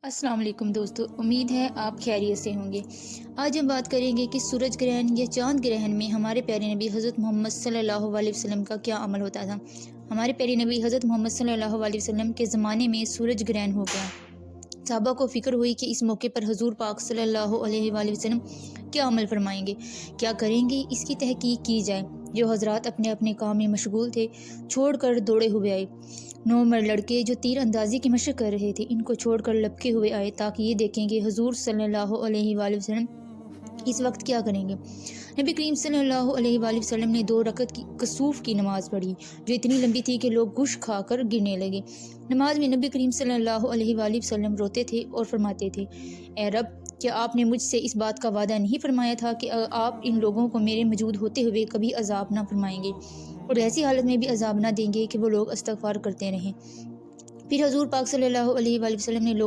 السلام علیکم دوستو، امید ہے آپ خیریت سے ہوں گے۔ آج ہم بات کریں گے کہ سورج گرہن یا چاند گرہن میں ہمارے پیارے نبی حضرت محمد صلی اللہ علیہ وسلم کا کیا عمل ہوتا تھا۔ ہمارے پیارے نبی حضرت محمد صلی اللہ علیہ وسلم کے زمانے میں سورج گرہن ہو گیا۔ صحابہ کو فکر ہوئی کہ اس موقع پر حضور پاک صلی اللہ علیہ وآلہ وسلم کیا عمل فرمائیں گے، کیا کریں گے، اس کی تحقیق کی جائے۔ جو حضرات اپنے اپنے کام میں مشغول تھے چھوڑ کر دوڑے ہوئے آئے۔ 9 مرد لڑکے جو تیر اندازی کی مشق کر رہے تھے ان کو چھوڑ کر لپکے ہوئے آئے تاکہ یہ دیکھیں کہ حضور صلی اللہ علیہ وآلہ وسلم اس وقت کیا کریں گے۔ نبی کریم صلی اللہ علیہ وآلہ وسلم نے 2 رکعت کی کسوف کی نماز پڑھی جو اتنی لمبی تھی کہ لوگ گوشت کھا کر گرنے لگے۔ نماز میں نبی کریم صلی اللہ علیہ وآلہ وسلم روتے تھے اور فرماتے تھے، اے رب، کیا آپ نے مجھ سے اس بات کا وعدہ نہیں فرمایا تھا کہ آپ ان لوگوں کو میرے موجود ہوتے ہوئے کبھی عذاب نہ فرمائیں گے اور ایسی حالت میں بھی عذاب نہ دیں گے کہ وہ لوگ استغفار کرتے رہیں۔ پھر حضور پاک صلی اللہ علیہ وآلہ وسلم نے لوگوں